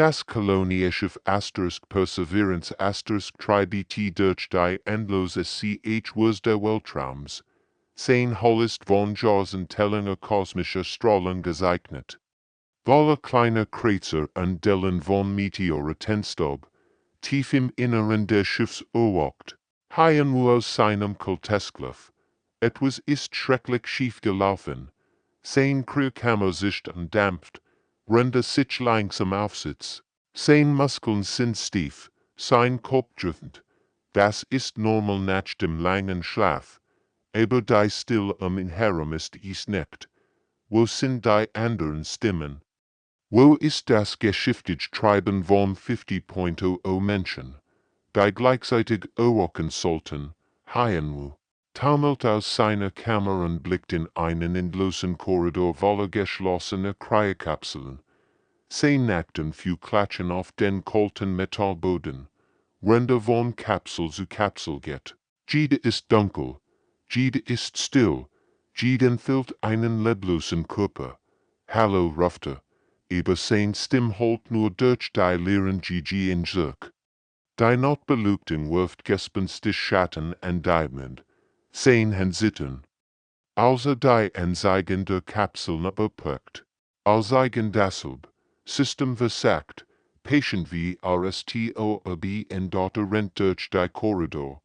Das kolonische Perseverance Tribt durch die endlose Sch was der Weltraums. Sein Hollist von Jahren Tellinger kosmischer Strahlen gezeichnet. Voller kleiner Krater und Dellen von Meteorenstaub, tief im Inneren des Schiffs erwacht. Haien aus seinem Kulteskluff. Etwas ist schrecklich schief gelaufen. Sein Kriegshammer sich dampft, rennt sich langsam aufsitzt. Sein Muskeln sind stief, sein Kopf drückend. Das ist normal nach dem langen Schlaf. Aber die Stille ihn herum ist nicht. Wo sind die anderen Stimmen? Wo ist das geschäftige Treiben von 50.0 Menschen, die gleichzeitig erwachen sollten? Haien taumelt aus seiner Kammer und blickt in einen endlosen Korridor voller geschlossener Cryokapseln. Sein Nackten Füße klatschen auf den kalten Metallboden. Ränder von Kapsel zu Kapsel geht. Jede ist dunkel, jede ist still, jede entfüllt einen leblosen Körper. Hallo ruft aber sein Stimme holt nur durch die leeren Gigi in Zirk. Die Nachtbeleuchtung wirft gespenstig Schatten an die Wand. Sein Hand zittern. Also die Anzeigen der Kapseln überpackt. Als eigen deshalb, System versagt, patient wie RSTOAB en Daughter rennt durch die Korridor,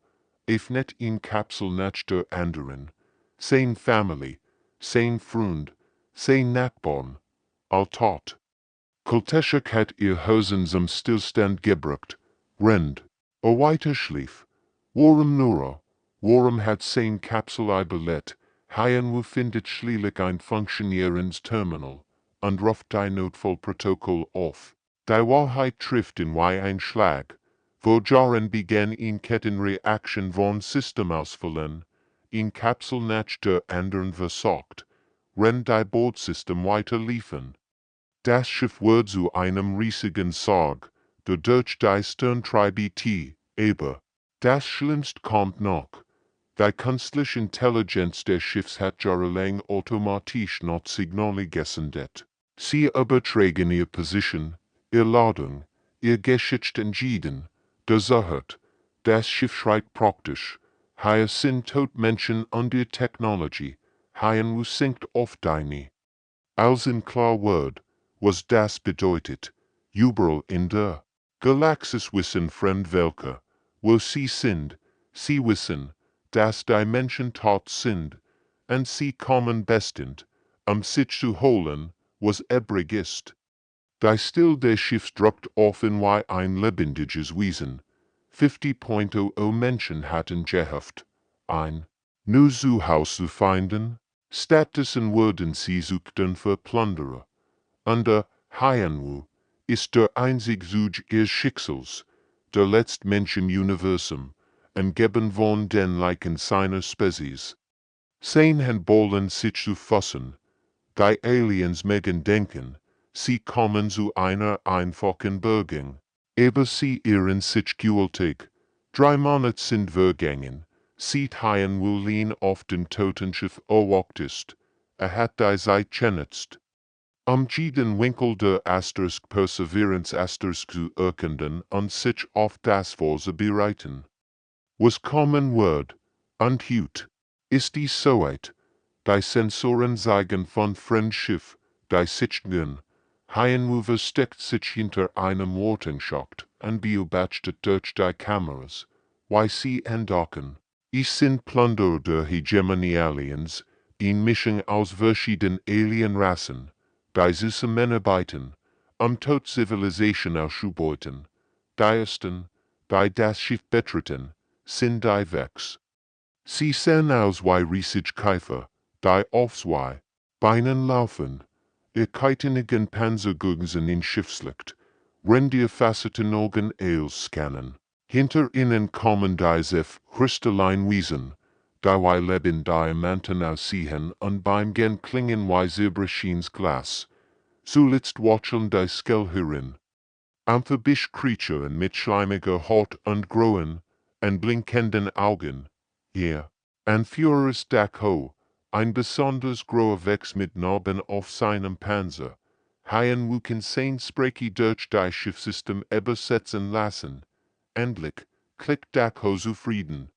öffnet in Kapsel nach der anderen. Sein Family, sein Freund, sein Nachbarn, all tot. Kulteschek hat ihr Hosen zum Stillstand gebracht, rennt, weiter schlief. Warum hat sein Kapsel überlebt? Haien findet schließlich ein funktionierendes Terminal und ruft die Notfallprotokoll auf. Die Wahrheit trifft in wie ein Schlag. Vor Jahren begann in Kettenreaktion von Systemausfällen, in Kapsel nach der anderen versagt, rennt die Bordsystem weiter liefern. Das Schiff wird zu einem riesigen Sarg, der durch die Sterntribt, aber das Schlimmste kommt noch. Die künstliche Intelligenz des Schiffs hat jahrelang automatisch noch Signale gesendet. Sie übertragen ihre Position, ihre Ladung, ihr Geschichte entschieden. Der Sache, das Schiff schreit praktisch. Hier sind tot Menschen und ihre Technologie. Hier sinkt oft deine. Als in klar Word, was das bedeutet, überall in der Galaxis wissen Fremdvölker, wo sie sind, sie wissen, dass die Menschen tot sind, und sie kommen bestens, sich zu holen, was übrig ist. Die Still des Schiffs drückt auf in wie ein lebendiges Wesen. 50.0 Menschen hatten gehofft, ein new Zuhause zu finden, stattdessen wurden sie suchten für Plünderer. Und der Haien ist der einzige Zug ihres Schicksals, der letzte Mensch im Universum, umgeben von den Leichen seiner Spezies. Sein Handbollen sich zu fassen, die Aliens mögen denken, sie kommen zu einer einfachen Bergung, aber sie irren sich gewaltig. 3 Monate sind vergangen, sieht Haien Wulin auf dem Totenschiff erwacht ist, hat die Zeit genutzt. Jeden Winkel der Perseverance zu erkennen und sich auf das vorzubereiten. Was kommen wird, und heute, ist die Soweit. Die Sensoren zeigen von Fremdschiff, die Sichtungen. Haien versteckt sich hinter einem Wartungsschacht und beobachtet durch die Kameras, wie sie andocken. Es sind Plünderer der Hegemonie-Aliens, in Mischung aus verschiedenen Alienrassen, die zusammenarbeiten, tot Zivilisation auszubeuten. Die ersten, die das Schiff betreten, sind die Vex. Sie sehen aus wie riesige Käfer, die auf zwei Beinen laufen. Ihr keitenigen Panzergürgen in Schiffslicht, rendierfacetten Augen scannen. Hinter ihnen kommen die Sef Crystalline Wesen, die wie Leben Diamanten aussehen und beim Gen klingen wie Silberscheins Glas. Zuletzt watscheln die Skellhüren. Amphibische Creature mit schleimiger Haut und grauen und blinkenden Augen. Ja, ein Führers Dach ho, ein besonders grauer Wex mit Narben auf seinem Panzer, Haien wo sein spreki durch die Schiffssystem übersetzen lassen. Endlich, klick dak ho zufrieden.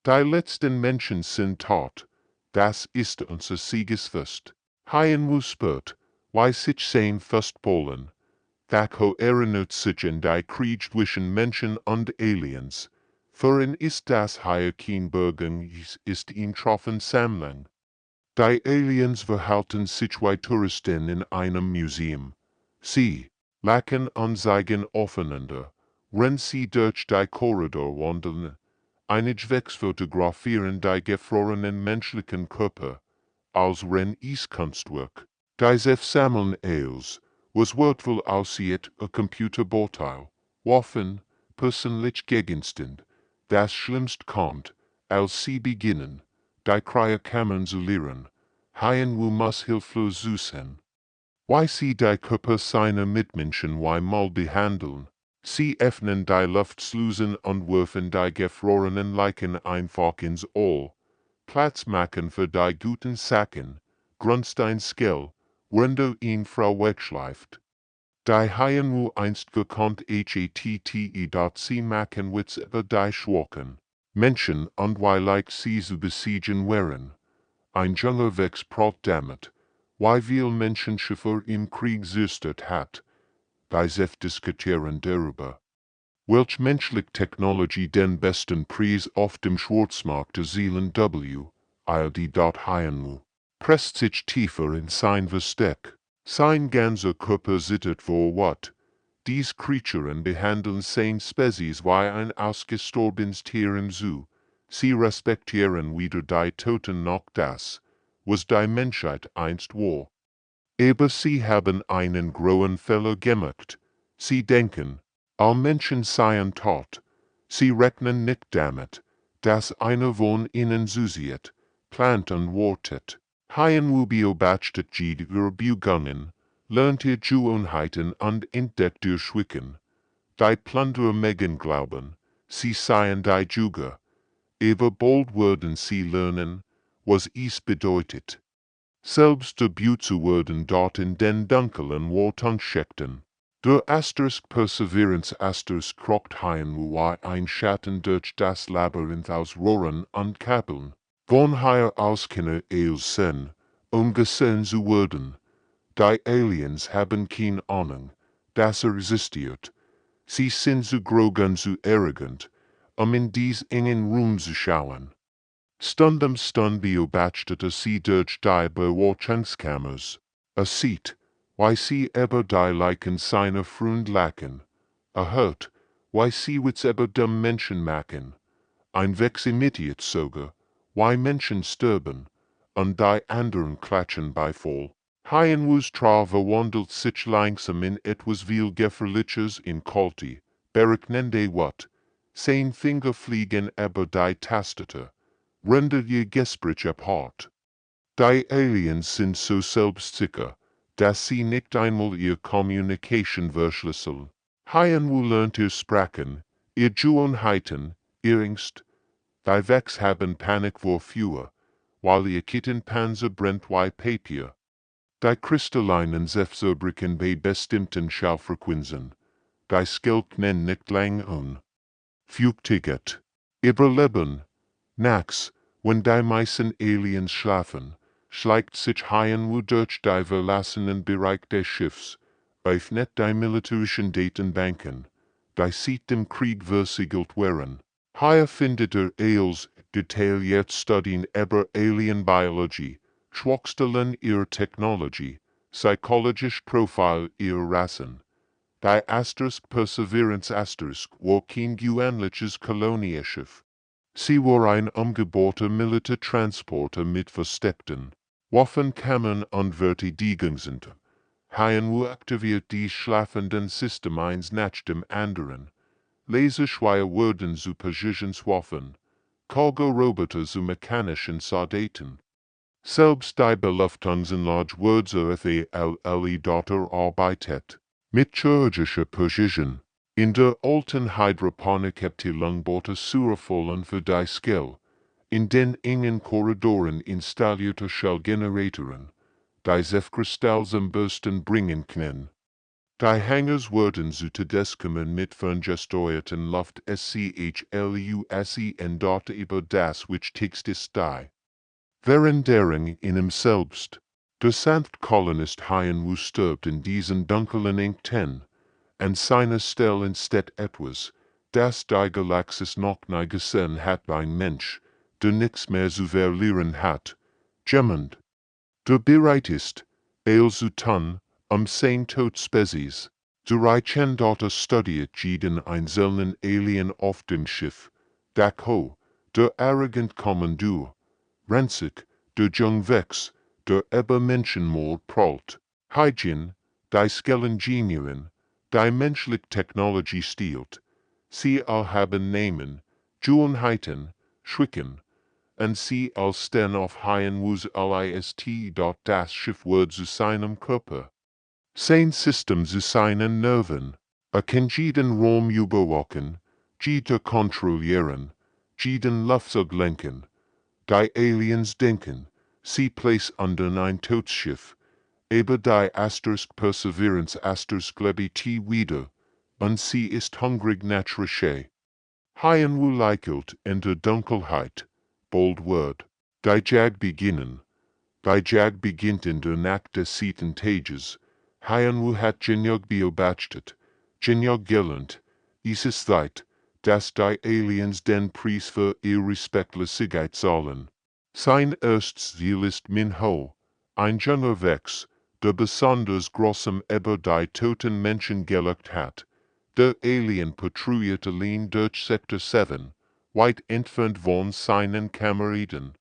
Die letzten Menschen sind tot. Das ist unser Siegesfest. Haien wo spürt, why sich sein Fest Polen. Dak ho erinnert sich in die Krieg zwischen Menschen und Aliens. Für ihn ist das hier kein Bürgen, ist ihn troffen Sammlung. Die Aliens verhalten sich wie Touristen in einem Museum. Sie lachen und zeigen aufeinander, wenn sie durch die Korridor wandeln. Einigwächs fotografieren die gefrorenen menschlichen Körper, als wenn Kunstwerk. Die sammeln alles, was wertvoll aussieht, a Computerbauteil, Waffen, persönlich Gegenstand. Das Schlimmste kommt, als sie beginnen, die Kryokammern zu leeren. Haien wo muss hilflos sein. Why sie die Körper seiner Mitmenschen mal behandeln. Sie öffnen die Luftslusen und werfen die gefrorenen Leichen einfach ins All. Platz machen für die guten Sachen, Grundstein Skill, wenn du ihn Frau wegschleift. Die Haien wo einst gekonnt HATTE dort sie machen Witz über die Schwachen Menschen und why like sie zu besiegen wären. Ein junger Wex prot damit, why viel Menschenschiffer im Krieg zerstört hat. Die diskutieren darüber. Welch menschlich Technologie den besten Preis auf dem Schwarzmarkt erzielen Haien presst sich tiefer in sein Versteck. Sein ganzer Körper zittert vor What. Dies Kreaturen behandeln sein Spezies wie ein ausgestorbenes Tier im Zoo. Sie respektieren weder die Toten noch das, was die Menschheit einst war. Aber sie haben einen großen Fehler gemacht. Sie denken, all Menschen seien tot. Sie rechnen nicht damit, dass einer von ihnen zusiert, plant und wartet. Haien wo beobachtet jede Beugungen, lernt ihr Gewohnheiten und entdeckt ihr Schwicken. Die Plunderer mögen glauben, sie seien die Juger. Aber bald werden sie lernen, was es bedeutet, selbst debut zu werden dort in den dunklen Wartungsschächten. Der Perseverance krocht Haien wie ein Schatten durch das Labyrinth aus Rohren und Kabeln. Von hier aus kann es sehen, gesehen zu werden. Die Aliens haben keine Ahnung, dass existiert. Sie sind zu groß und zu arrogant, in dies engen Raum zu schauen. Stund um Stund beobachtete sie durch die Bewatchungskammers. Sieht, wie sie über die Leichen seiner Freund lachen. Hört, wie sie Witz über dem Menschen machen. Ein Wex imitiert sogar, wie Menschen sterben, und die anderen klatschen Beifall. Haien wo's verwandelt sich langsam in etwas viel Gefährliches in Kalti, berechnende wat. Sein Finger fliegen über die Tastatur. Rendert ihr Gespräch apart. Die Aliens sind so selbstsicher, dass sie nicht einmal ihr Communication verschlüsseln. Haien wo lernt ihr Sprachen, ihr Gewohnheiten, ihr Angst. Die Wex haben Panik vor Feuer, weil ihr Kittenpanzer brennt wie Papier. Die kristallinen Zephyrbrechen bei bestimmten Schallfrequenzen. Die Skilknen nicht lang un. Flugticket. Überleben. Nachts, wenn die meisten Aliens schlafen, schleicht sich Haien wo durch die verlassenen Bereich des Schiffs, öffnet die militärischen Datenbanken, die seit dem Krieg versiegelt wären. Hier findet als detailliert Studien über Alienbiologie, Schwachstellen ihrer Technologie, psychologisch Profil ihrer Rassen. Die Perseverance war kein gewöhnliches Kolonieschiff. Sie war ein umgebaute Militärtransporter mit versteckten Waffenkammern und Verteidigungssinn. Haien wo aktiviert die schlafenden System eins nach dem anderen. Laserschweier wurden zu Präzisionswaffen, Cargo-Roboter zu mechanischen Soldaten. Selbst die Belüftungsanlage wurde arbeitet. Mit chirurgischer Präzision. In der alten Hydroponik habt ihr Lungbote Surervollen für die Skill. In den engen Korridoren installierte Shellgeneratoren. die Zephyrstal zum Bürsten bringen können. Die Hangers wurden zu Tedeskommen mit ferngesteuerten Luft SCHLUSEN dort über das which Text ist die. Während deren in ihm selbst, der sanft Kolonist HFY stirbt in diesen dunklen Engten, an seiner Stelle entsteht etwas, das die Galaxis noch nie gesehen hat ein Mensch, der nichts mehr zu verlieren hat, jemand, der bereit ist, zu tun, sein Tod Spezies, der Reichen dort studiert jeden einzelnen Alien auf dem Schiff, Dako, der arrogant Kommandeur, Ranzig, der Jungvex, der Menschenmord prollt, Hygiene, die Skellengenierin, die menschlich Technologie stiehlt, sie all haben Namen, Gewohnheiten, Schwicken, und sie all stehen auf HFY's List, dort das Schiff wird zu seinem Körper. Sein System zu seinen Nerven, kann jeden Raum überwachen, jeder kontrollieren, jeden Luftzug lenken. Die Aliens denken, sie place under ein Todsschiff, aber die asterisk Perseverance asterisk lebt wieder, und sie ist hungrig nach Reche. HFY leichelt in der Dunkelheit, bold word, die Jag beginnen. Die Jag beginnt in der Nacht des 7. Tages. HFY hat genug beobachtet, genug gelernt, es ist Zeit, dass die Aliens den Preis für ihre Respektlosigkeit zahlen. Sein erstes Ziel ist Minho, ein junger Wex, der besonders großem über die toten Menschen gelegt hat. Der Alien patrouilliert allein durch Sektor 7, weit entfernt von seinen Kameraden.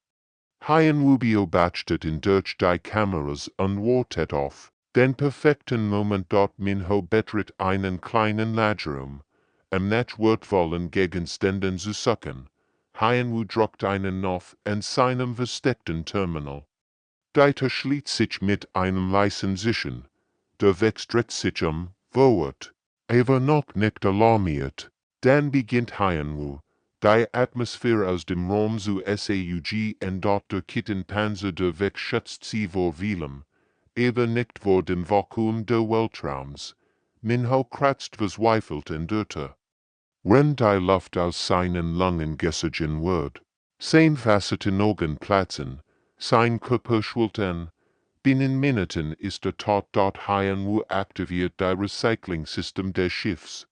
HFY beobachtet in durch die Kameras und wartet auf den perfekten Moment dort Minho betritt einen kleinen Lagerraum, nach wertvollen Gegenständen zu suchen. HFY drückt einen Knopf an seinem versteckten Terminal. Dieter schließt sich mit einem leisen Zischen. Der Wex dreht sich vorwärts. Aber noch nicht alarmiert. Dann beginnt HFY, die Atmosphäre aus dem Raum zu SAUG und dort der Kittenpanzer der Wex schützt sie vor vielem, aber nicht vor dem Vakuum der Weltraums. Minho kratzt verzweifelt in Dörter. Wenn die Luft aus seinen Lungen gesogen wird, sein facetten Augen platzen, sein Körper schwillt an, binnen Minuten ist tot dort HFY aktiviert die Recycling-System des Schiffs.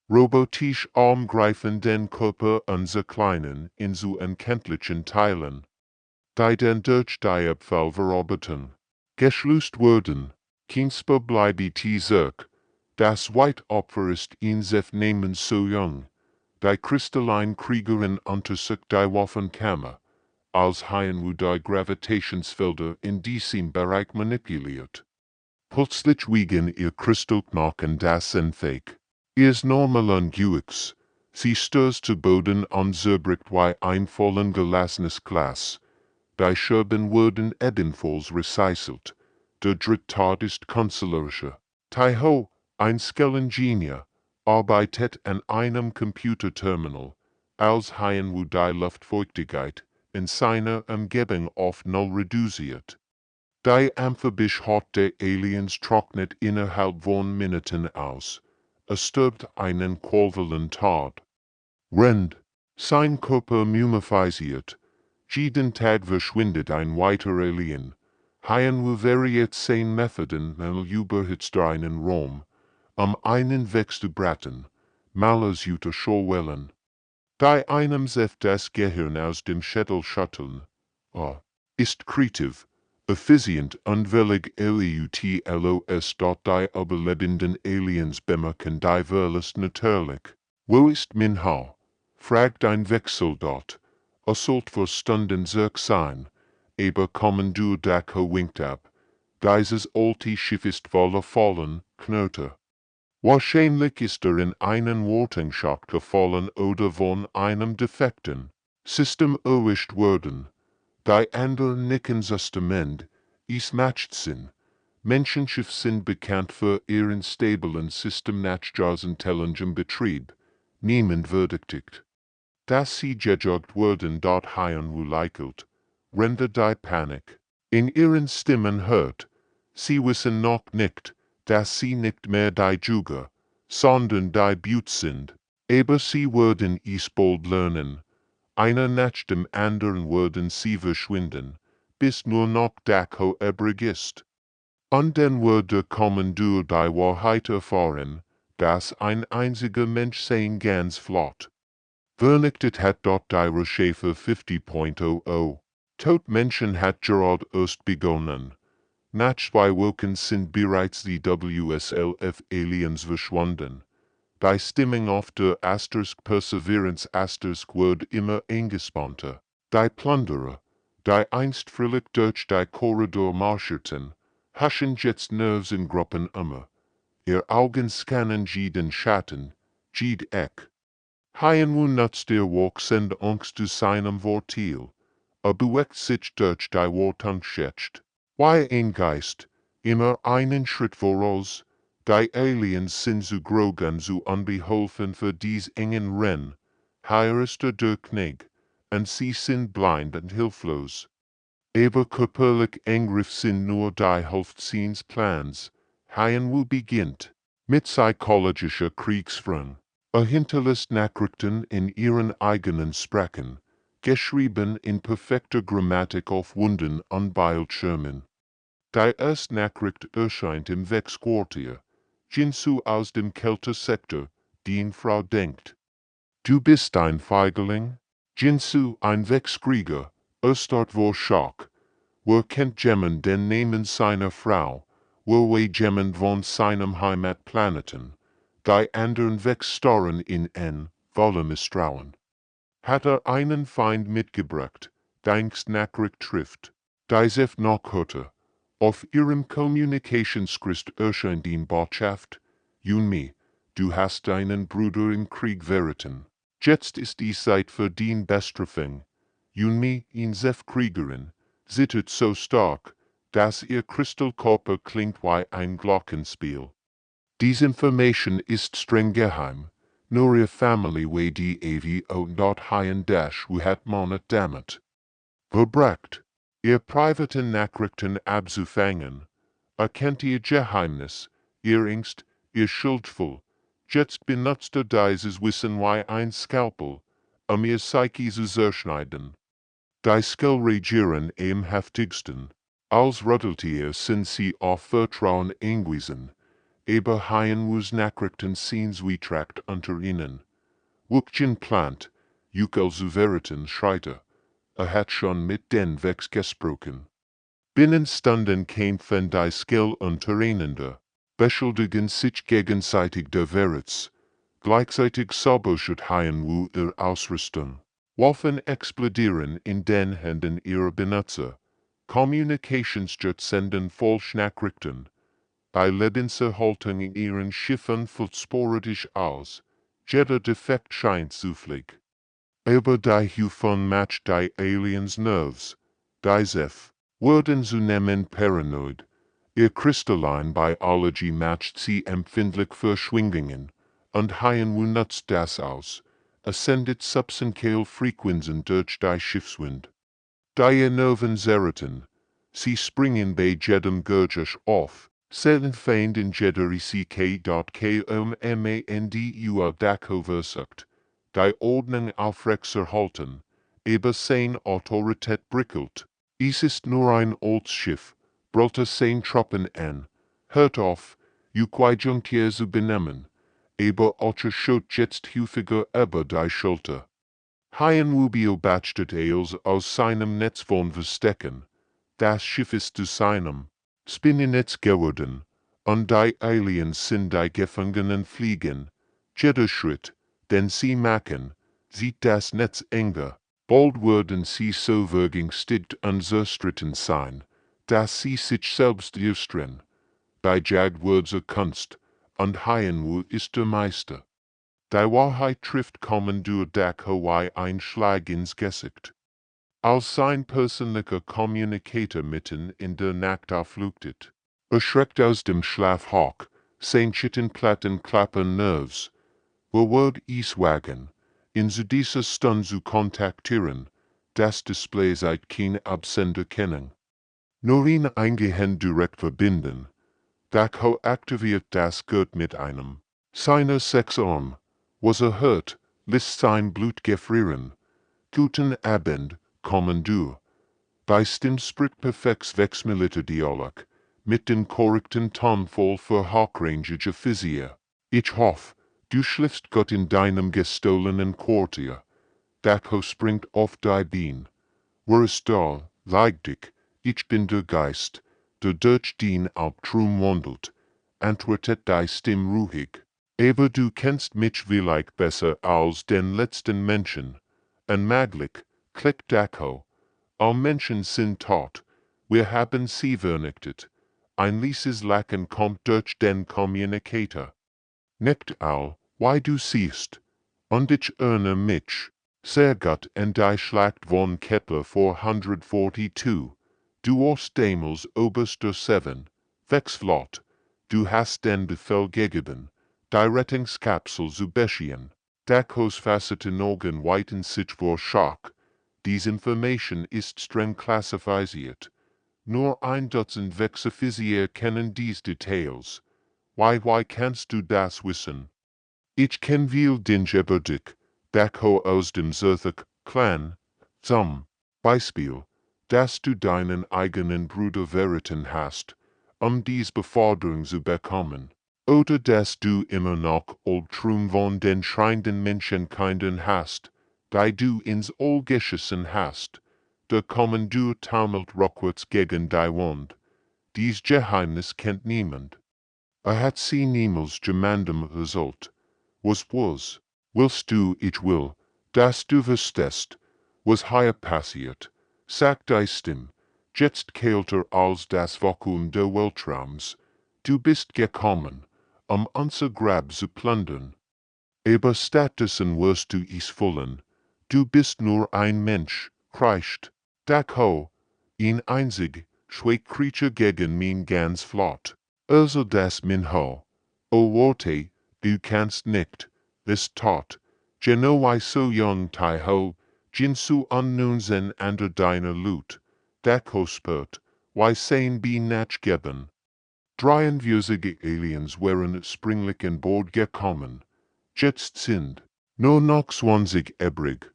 Robotisch greifen den Körper und zerkleinern in zu unkenntlichen Teilen, die dann durch die Abfallverarbeitung geschlossen werden. Kinsper bleibt zurück. Das White-Opfer ist insofern so jung. Die Kristallin-Kriegerin untersucht die Waffenkammer, als HFY die Gravitationsfelder in diesem Bereich manipuliert. Plötzlich wiegen ihr Kristallknochen das unfähig. Ist normal ungeübt. Sie stößt zu Boden und zerbricht wie ein vollen gelassenes Glas. Die Scherben werden ebenfalls recycelt. Der Dritttat ist künstlerischer. Taiho, ein Skellingenieur, arbeitet an einem Computerterminal, als HFY die Luftfeuchtigkeit in seiner Umgebung auf Null reduziert. Die amphibische Haut der Aliens trocknet innerhalb von Minuten aus. Stirbt einen qualvollen Tod. Rend, sein Körper mummifiziert. Jeden Tag verschwindet ein weiterer Alien. HFY variiert sein Methoden und überhitzt einen Raum, einen Weg zu braten, Malers Jutta Schorwellen. Die einem Zef das Gehirn aus dem Schädel schütteln, ist kreativ, effizient und willig LEUTLOS. Die überlebenden Aliens bemerken die Verlust natürlich. Wo ist Minho? Fragt ein Wechselsoldat. Sollt für Stunden zurück sein, aber Kommandeur Dako winkt ab. Dieses alte Schiff ist voller Fallen, Knoten. Wahrscheinlich ist in einen Wartungsschacht gefallen oder von einem defekten System erwischt worden. Die anderen nicken justement, es macht Sinn. Menschenschiff sind bekannt für ihren stablen System nach jahrelangen Betrieb. Niemand würdigt. Dass sie gejogt wurden dort HFY leichelt, rendert die Panik. In ihren Stimmen hört, sie wissen noch nicht, dass sie nicht mehr die Jünger, sondern die Brut sind, aber sie würden es bald lernen. Einer nach dem anderen würden sie verschwinden, bis nur noch Dako übrig ist. Und dann würde kommen durch die Wahrheit erfahren, dass ein einziger Mensch sein ganz flott vernichtet hat dort die Recherche 50.00. Tot Menschen hat gerade erst begonnen. Nach 2 Wochen sind bereits die WSLF-Aliens verschwunden. Die Stimmung auf der Perseverance wird immer eingespannter. Die Plünderer, die einst fröhlich durch die Korridor marscherten, haschen jetzt Nerves in Gruppen immer. Ihr Augen scannen jeden Schatten, jede Eck. HFY nutzt der Orks und Angst zu seinem Vorteil. Bewegt sich durch die Wartungsschätzt. Wie ein Geist, immer einen Schritt voraus. Die Aliens sind zu grog und zu unbeholfen für dies engen Rennen. Hier ist der Krieg, und sie sind blind und hilflos. Aber körperlich Angriff sind nur die Hälfte seines Plans. HFY beginnt mit psychologischer Kriegsführung. Hinterlässt Nachrichten in ihren eigenen Sprachen, geschrieben in perfekter Grammatik auf Wunden und Bildschirmen. Die erste Nachricht erscheint im Wechsquartier, Jinsu aus dem Kältesektor, die Frau denkt. Du bist ein Feigling? Jinsu, ein Wechskrieger, erstart vor Schock. Wer kennt jemand den Namen seiner Frau, wer jemand von seinem Heimatplaneten? Die anderen wegstarren in voller Misstrauen. Hat einen Feind mitgebracht, denkst Nachricht trifft. Diesef noch heute. Auf ihrem Kommunikationschrist erscheint die Botschaft, Junmi, du hast deinen Bruder im Krieg verraten. Jetzt ist die Zeit für den Bestrafung. Junmi, in Sef Kriegerin, zittert so stark, dass ihr Kristallkörper klingt wie ein Glockenspiel. Diese Information ist streng geheim. Nur ihr Family wie die AVO dort hien dash hat monet damit. Verbrecht, ihr privaten Nachrichten abzufangen. Erkennt ihr Geheimnis, ihr Angst, ihr Schuldvoll. Jetzt benutzt dieses Wissen wie ein Skalpel, ihr Psyche zu zerschneiden. Die Skill regieren am heftigsten. Als Rütteltier sind sie auf Vertrauen angewiesen. Aber HFY's Nachrichten sind zwietracht unter ihnen. Wukchen plant, Jukel zu verraten schreite. Hat schon mit den Wex gesprochen. Binnen Stunden kämpfen die Skill untereinander, beschuldigen sich gegenseitig der Verrats. Gleichzeitig sabotiert HFY ihre Ausrüstung. Waffen explodieren in den Händen ihrer Benutzer. Communicationsjets senden Falschnachrichten. Die Lebenserhaltung in ihren Schiffen fällt sporadisch aus. Jeder Defekt scheint zufällig. Aber die hiervon matcht die Aliens Nerves. Diesef werden zunehmend paranoid. Ihr Crystalline Biology matcht sie empfindlich für Schwingungen, und HFY nutzt das aus. Sendet substanziell Frequenzen durch die Schiffswind. Die Nerven zerreten. Sie springen bei jedem Gurgisch auf. Selten Feind in jeder Mandu Dako versucht, die Ordnung aufrechtzuerhalten, aber seine Autorität bröckelt. Es ist nur ein Schiff, brüllte seine Truppen an. Hört auf, Juquai zu benehmen, aber Otter schaut jetzt häufiger über die Schulter. HFY beobachtet als aus seinem Netz von Verstecken. Das Schiff ist zu seinem Spinnennetz geworden, und die Aliens sind die Gefangenen fliegen. Jeder Schritt, den sie machen, sieht das Netz enger. Bald werden sie so vergängstigt und zerstritten sein, dass sie sich selbst erstrennen. Die Jagd wird zur Kunst, und HFY ist der Meister. Die Wahrheit trifft kommen durch Dako wie ein Schlag ins Gesicht. Als sein persönlicher Kommunikator mitten in der Nacht aufleuchtet, erschreckt aus dem Schlaf hoch, sein Schittenplatten klappern Nerves. Wo wird es wagen, in zu dieser Stunde zu kontaktieren, das Display seit kein Absender kennen. nur ihn eingehend direkt verbinden. Dachau aktiviert das Gurt mit einem seiner Sexarm, was hört, lässt sein Blut gefrieren. Guten Abend, Kommandeur. Bei Stim spricht perfekts Wechsmiliter Dialog, mit den korrekten Tonfall für hochrangige Physik. Ich hoff, du schläfst Gott in deinem gestohlenen Quartier. Dachau springt auf die Bein. Wer ist da, leg dich, ich bin der Geist, der durch den Albtraum wandelt, antwortet die Stimme ruhig. Aber du kennst mich vielleicht besser als den letzten Menschen. Unmöglich, klickt Dachau. All Menschen sind tot, wir haben sie vernichtet. Ein letztes Lachen kommt durch den Communicator. Nicht all, why du siehst. Und ich erinnere mich. Sehr gut und die Schlacht von Kepler 442. Du hast damals oberster Seven. Wechsflott. Du hast den Befehl gegeben. Die Rettungskapsel zu beschehen. Dachos faceten Augen weiten sich vor Schock. Diese Information ist streng klassifiziert. Nur ein Dutzend Wechselphysiker kennen diese Details. Why kannst du das wissen? Ich kenn viel Dinge über dich. Dachau aus dem Zerthak-Clan. Zum Beispiel, dass du deinen eigenen Bruder verraten hast, dies Beförderung zu bekommen. Oder dass du immer noch Albtraum von den schreienden Menschenkindern hast, die du ins All geschissen hast. Der Kommandeur taumelt rückwärts gegen die Wand. Dies Geheimnis kennt niemand. Hat sie niemals jemandem erzählt. Was? Willst du, ich will, dass du wüsstest, was hier passiert, sagt die Stimme, jetzt kälter als das Vakuum der Weltraums. Du bist gekommen, unser Grab zu plündern. Aber stattdessen wirst du es füllen. Du bist nur ein Mensch, kreischt. Dachau, ein einzig, schwach Creature gegen mein ganz Flott. Also das min ho. O warte, du kannst nicht, ist tot. Genoi so jung tai ho, jin su unknown zen ander deiner Lut. Dachau spurt, why sein be nachgeben. 43 Aliens wären springlich an Bord gekommen. Jetzt sind nur noch 20 übrig.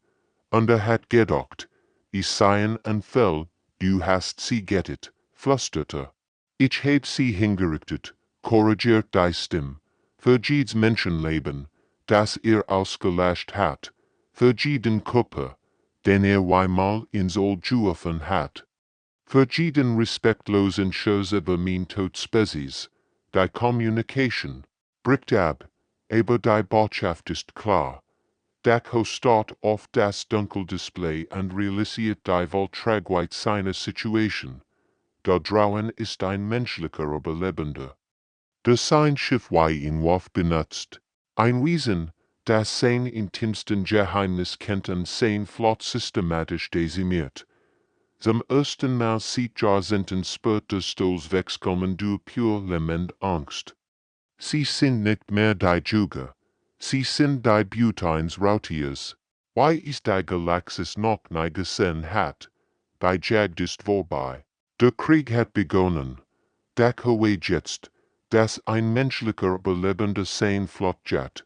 Und hat gedacht, ich seien ein Fell, du hast sie gettet, flüsterte. Ich heb sie hingerichtet, korrigiert die Stimme, für jedes Menschenleben, das ausgelöscht hat, für jeden Körper, den zweimal ins All geworfen hat, für jeden respektlosen Schuss über mein Todspezies, die Communication, bricht ab, aber die Botschaft ist klar. Dachau starrt auf das Dunkeldisplay und realisiert die Voltragweite seiner Situation. Da draußen ist ein menschlicher Überlebender. Das sein Schiff war in Wurf benutzt. Ein Wesen, das sein intimsten Geheimnis kennt und sein Flot systematisch dezimiert. Zum ersten Mal sieht Jahrzehnten später Stolz wegkommen durch pure Lement Angst. Sie sind nicht mehr die Jüger. Sie sind die Butines Rautiers. Why ist die Galaxis noch nie gesehen hat? Die Jagd ist vorbei. Der Krieg hat begonnen. Dachau jetzt, dass ein menschlicher Überlebender sein Flottjet,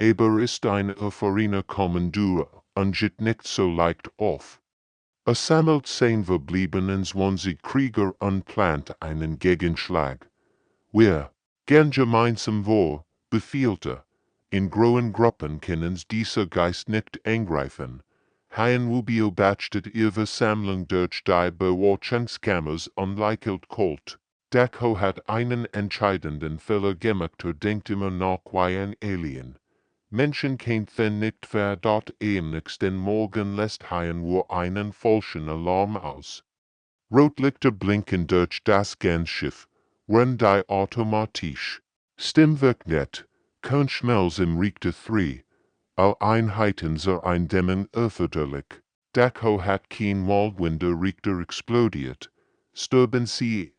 aber ist ein erfahrener Kommandeur und geht nicht so leicht auf. Sammelt sein verbliebenen 20 Krieger und plant einen Gegenschlag. Wir, gern gemeinsam vor, befehlte, in großen Gruppen können dieser Geist nicht angreifen. Haien will beobachtet ihre Sammlung durch die Bewatchungskameras unleichelt Colt. Dachau hat einen entscheidenden Fehler gemacht, denkt immer noch wie ein Alien. Menschen kämpfen nicht für dort am nächsten Morgen lässt Haien nur einen falschen Alarm aus. Rotlichter blinken durch das Ganschiff, wenn die automatisch. Stimmwerk net, kein Schmelz im Richter 3. All Einheiten zur Eindämmung erforderlich. Dachau hat kein Waldwinder Richter explodiert. Sturben sie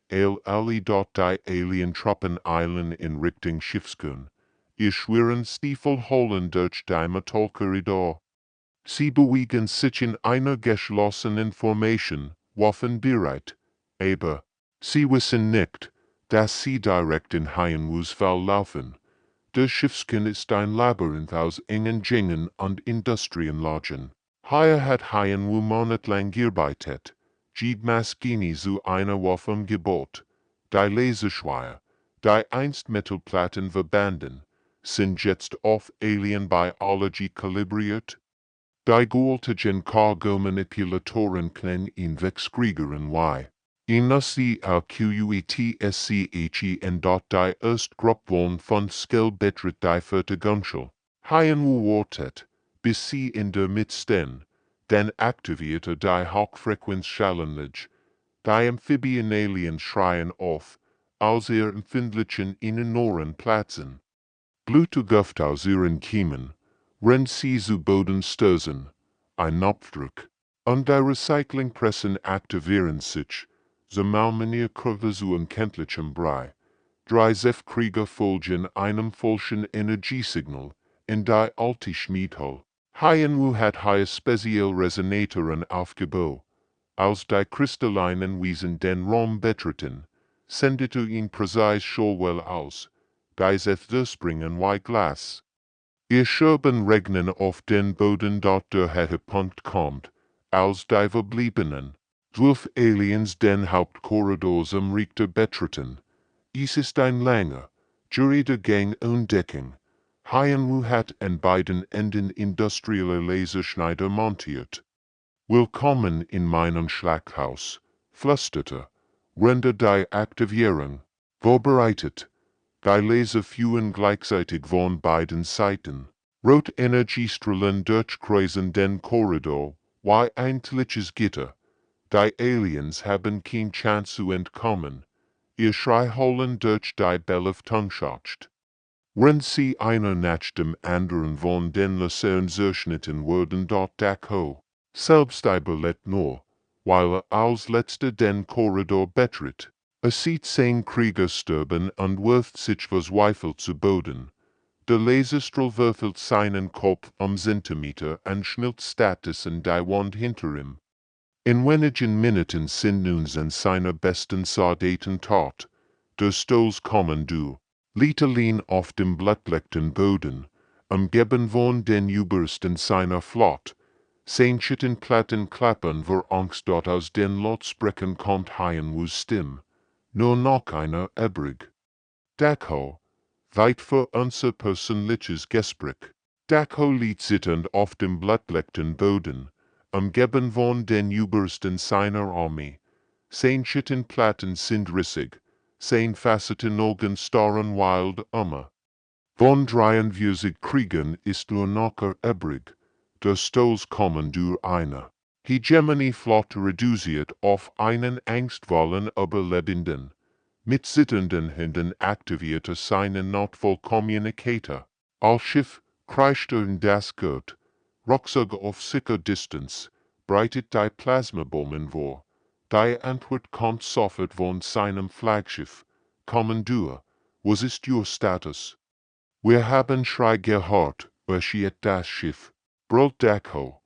alle dort die Alien-Truppen eilen in Richtung Schiffskern. Ihr schweren Stiefel holen durch die Metallkorridor. Sie bewegen sich in einer geschlossenen Formation, waffenbereit. Aber, sie wissen nicht, dass sie direkt in HFYs verlaufen. Der Schiffskern ist ein Labyrinth aus engen Gängen und Industrienlagen. Hier hat HFY monatelang gearbeitet, die Maschine zu einer Waffe Gebot. Die Laserschweier, die einst Metallplatten verbanden, sind jetzt auf Alien Biology kalibriert. Die gewaltigen Cargo-Manipulatoren können ihn wegskriegern wie. Sie RQUETSCHE en dot die Erstgruppe von Skellbetrit die vierte Gunschel. HFY wartet, bis sie in der Mitte stehen, dann aktivierte die Hochfrequenzschallenlage. Die Amphibian-Aliens schreien auf, aus ihr empfindlichen Innenohren platzen. Blutgeluft aus ihren Kiemen, wenn sie zu Boden stößen, ein Knopfdruck. Und die Recyclingpressen aktivieren sich, so machen ihr Kurve zu unkenntlichem Brei. 3 Krieger folgen einem falschen Energiesignal, in die alte Schmiedhall. HFY hat hier speziell Resonatoren aufgebaut. Als die kristallinen Wiesen den Raum betreten, sendete ihn präzise Schallwell aus, die sich durchbringen wie Glas. Ihr Scherben regnen auf den Boden dort der Höhepunkt kommt, als die verbliebenen 12 Aliens den Hauptkorridor zum Richter betreten. Es ist ein langer, gerader Gang ohne Deckung. HFY hat an beiden Enden industrielle Laserschneider montiert. Willkommen in meinem Schlachthaus, flüsterte, rende die Aktivierung, vorbereitet. Die Laser führen gleichzeitig von beiden Seiten. Rotenergiestrahlen durchkreuzen den Korridor, wie ein tliches Gitter. Die Aliens haben keine Chance zu entkommen. Ihr Schrei holen durch die Belüftungsschacht. Wenn sie einer nach dem anderen von den Lasern zerschnitten wurden dort Dako, selbst die Ballett nur, weil als letzter den Korridor betritt. Sieht 10 Krieger sterben und wirft sich verzweifelt zu Boden. Der Laserstrahl würfelt seinen Kopf Zentimeter und schnellt Status in die Wand hinter ihm. In wenigen Minuten sind nun seine besten Soldaten tot. Der Stolz kommen du. Litalin auf dem blattleckten Boden, umgeben von den Überresten seiner Flott. Sein Schittenplatten klappern vor Angst dort aus den Lautsprechern kommt HFYs Stimme. Nur noch einer übrig. Dako, weit für unser persönliches Gespräch. Dako liegt zitternd auf dem blattleckten Boden, umgeben von den Überresten seiner Armee. Sein Schittenplatten sind rissig. Sein facetten Augen starren wild Von 43 Kriegern ist nur noch übrig. Der Stolz kommen durch eine Hegemony-Flotte reduziert auf einen angstvollen Überlebenden. Mit zitternden Händen aktivierte seinen Notfallkommunikator. Als Schiff kreischte in das Gurt. Rucksack auf sicher Distanz, breitet die Plasmabomben vor. Die Antwort kommt sofort von seinem Flaggschiff. Kommandeur, was ist Ihr Status? Wir haben Schrei gehört, erschien das Schiff. Brüllt Dako.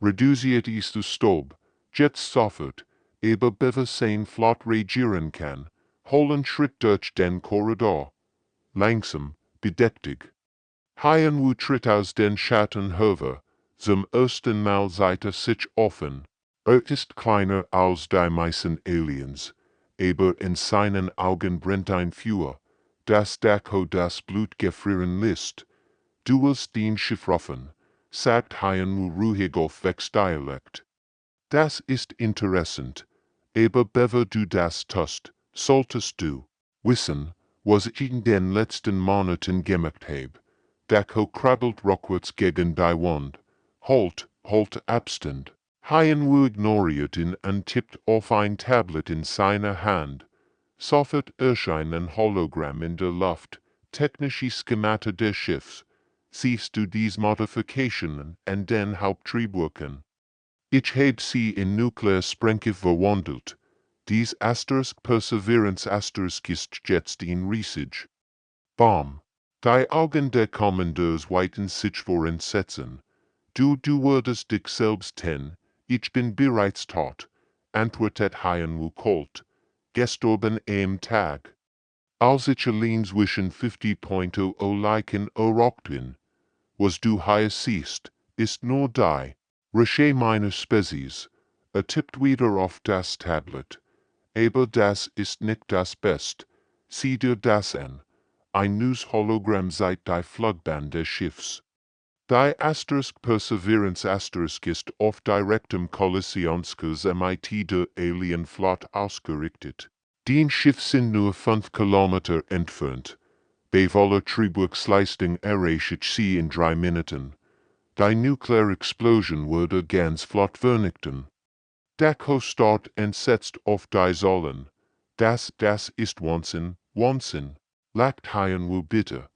Reduziert ist zu Staub. Jetzt sofort, aber bevor sein Flott regieren kann, holen Schritt durch den Korridor. Langsam, bedächtig. HFY tritt aus den Schatten hervor. Zum ersten Mal seit sich offen. Ist kleiner als die meisten Aliens, aber in seinen Augen brennt ein Feuer, das Dako das Blut gefrieren lässt. Du willst den Schiff rufen, sagt HFY ruhig auf Wechsdialekt. Das ist interessant, aber bevor du das tust, solltest du wissen, was ich in den letzten Monaten gemacht habe. Dako krabbelt rückwärts gegen die Wand. Halt Abstand. HFY ignoriert ihn und tippt auf ein Tablet in seiner Hand. Sofort erscheint ein Hologramm in der Luft, technische Schemata des Schiffs. Siehst du dies Modifikationen an den Haupttriebwerken? Ich habe sie in Nuklearsprengstoff verwandelt. Dies Asterisk Perseverance Asterisk ist jetzt in Riesig. Bam. Die Augen der Kommandeurs weiten sich vor Entsetzen. Du würdest dich selbst ich bin bereits tot, antwortet HFY kalt. gestorben am Tag. Als ich allein zwischen 50.0 Leichen errockten, was du hier siehst, ist nur die Reche meiner Spezies. Tippt wieder auf das Tablet. Aber das ist nicht das Best. Sieh dir das an. Ein News-Hologramm seit die Flugbahn des Schiffs. Die Perseverance ist auf direktem Kollisionskurs mit der Alienflotte ausgerichtet. Die Schiff sind nur 5 Kilometer entfernt. Bei voller Triebwerksleistung erreicht sie in 3 Minuten. Die Nuclear Explosion wurde ganz flott vernichten. Dako start entsetzt auf die Säulen. Das ist Wahnsinn. Lacht Hien bitte.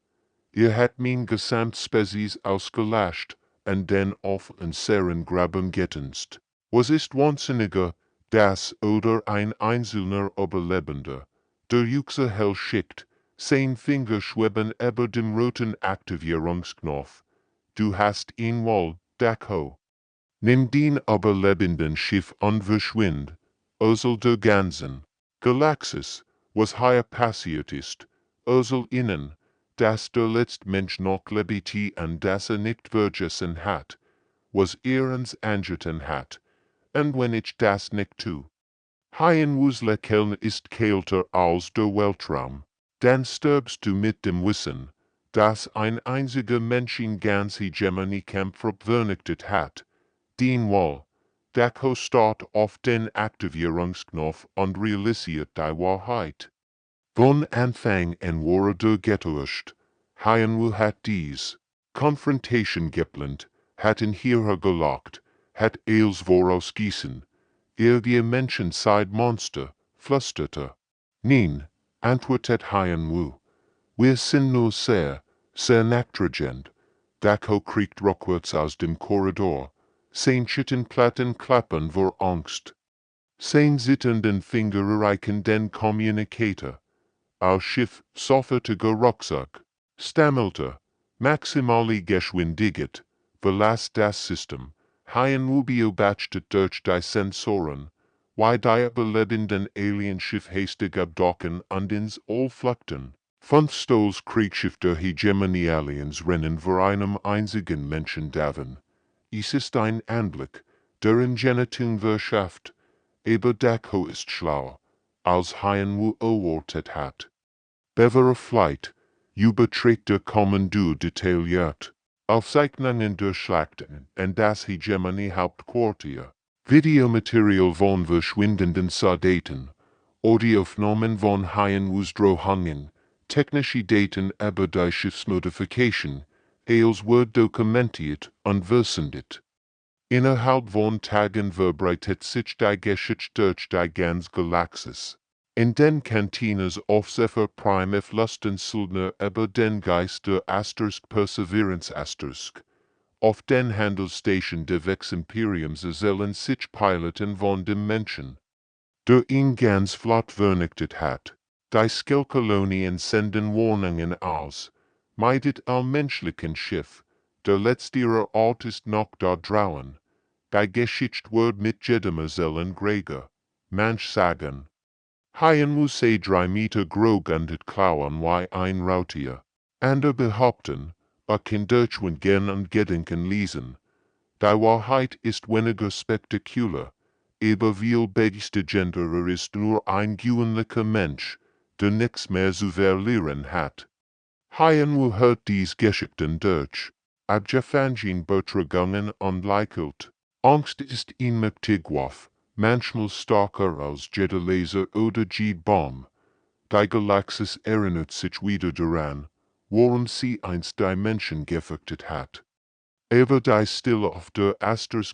Ihr habt mein Gesamtspezies ausgelöscht, und dann auf ein Seren graben getanzt. Was ist wahnsinniger, das oder ein einzelner Überlebender? Der Juxe hell schickt, sein Finger schweben über dem roten Aktivierungsknopf. Du hast ihn wohl, Dako. Nimm den überlebenden Schiff und verschwind. Der ganzen Galaxis, was hier passiert ist, innen, dass der letzte Mensch noch lebt und dass nicht vergessen hat, was uns angetan hat, und wenn ich das nicht tu. Hien Wuslekeln ist kälter als der Weltraum, dann stirbst du mit dem Wissen, dass ein einziger Mensch in ganz Hegemony Kämpfe vernichtet hat. Den Wall, Dako start auf den Aktivierungsknopf und realisiert die Wahrheit. Von Anfang an wurde der getäuscht. Hien hat dies Confrontation geplant, hat ihn hierher gelockt, hat eils vorausgießen. Die Menschen seid Monster, flüsterte. Nein, antwortet Hien. Wir sind nur sehr nachtragend. Dako kriegt rückwärts aus dem Korridor. Sein Schittenplatten klappern vor Angst. Sein zitternden Finger erreichen den Communicator. Au Schiff sofortiger Rucksack. Stammelte. Maximale Geschwindigkeit. Verlass das System. Hien beobachtet durch die Sensoren. Wie die überlebenden Alienschiff hastig abdocken und ins All flüchten. 5 Stols Kriegsschiff der Hegemony Aliens rennen vor einem einzigen Menschen davon. Es ist ein Anblick, der in Genitung verschafft, aber Dako ist schlau, als Hien erwartet hat. Bevere Flight, überträgt Kommando detailliert, Aufzeichnungen der Schlachten und das Hegemony Hauptquartier, Videomaterial von verschwindenden Soldaten, Audioaufnahmen von Hien Drohungen, technische Daten über die Schiffsmodification, als wird dokumentiert und versendet. Innerhalb von Tagen verbreitet sich die Geschichte durch die ganze Galaxis. In den Kantines Aufsefer Prime Flustensuldner über den Geist der Perseverance auf den Handelsstationen des Imperiums sollen sich Piloten von dem Menschen, der ihn ganz flott vernichtet hat. Die Skillkolonien senden Warnungen aus, meidet allmenschlichen Schiff, der letztere Ort ist noch da draußen. Die Geschichte wird mit jedem Gräger, manch sagen. Hien sei 3 Meter groß und klauen wie ein Rautier. Ander behaupten, kann Deutschland gern und Gedenken lesen. Die Wahrheit ist weniger spektakulär, aber viel bedeutender ist nur ein gewöhnlicher Mensch, der nichts mehr zu verlieren hat. Hien hört dies Geschichten durch, abgefangen betragungen und lächelt. Angst ist ihn mächtig waff, manchmal stärker als jeder Laser oder jede Bombe. Die Galaxis erinnert sich wieder daran, woran sie einst die Menschen gefürchtet hat. Aber die Stille auf der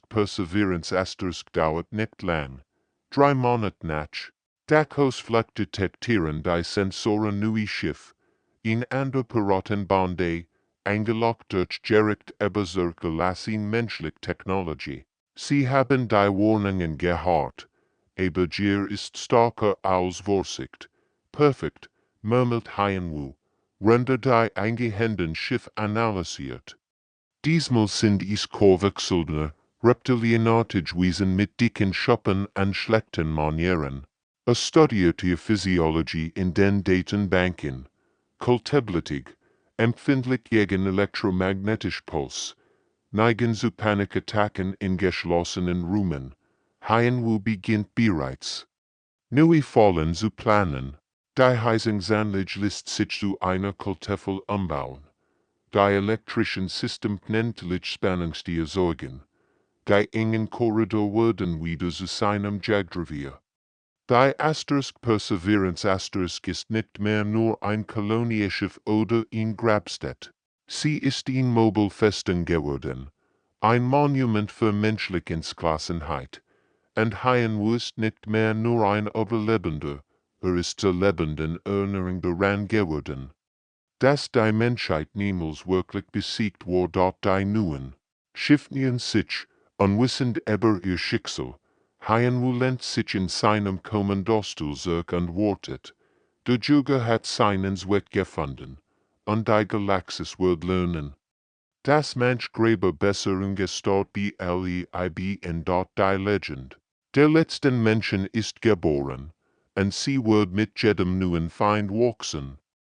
Perseverance dauert nicht lang. 3 Monate nach. Dakos Fleck detektieren die Sensoren neue Schiff. In ander Piratenbande, eingeloggt durch direkt überzugelassen menschliche Technologie. Sie haben die Warnungen gehört, aber Gier ist stärker als Vorsicht. Perfekt, murmelt Hien rennt die eingehenden Schiff analysiert. Diesmal sind es Korwechselner, reptilienartig Wesen mit dicken Schuppen und schlechten Manieren. Studierte Physiologie in den Datenbanken, kulteblätig, empfindlich gegen elektromagnetisch Puls, neigen zu Panikattacken in geschlossenen Räumen. HFY beginnt bereits. Neue Fallen zu planen. Die Heizungsanlage lässt sich zu einer Kultteufel umbauen. Die elektrischen Systeme knentlich Spannungssteuer sorgen. Die engen Korridor werden wieder zu seinem Jagdrevier. Die Perseverance ist nicht mehr nur ein Kolonieschiff oder ein Grabstätte. Sie ist ein Mobilfestung geworden. Ein Monument für menschliche Entschlossenheit. Und HFY ist nicht mehr nur ein Überlebender, ist zur lebenden Erinnerung daran geworden. Dass die Menschheit niemals wirklich besiegt wurde, die neuen Schiffen sich, unwissend über ihr Schicksal. HFY lehnt sich in seinem Kommandosstuhl zurück und wartet. Der Juge hat seinen Weg gefunden, und die Galaxis wird lernen. Das Menschgräber Besserung gestört BLEIB in dort die Legend. Der letzten Menschen ist geboren, und sie wird mit jedem neuen Feind wachsen.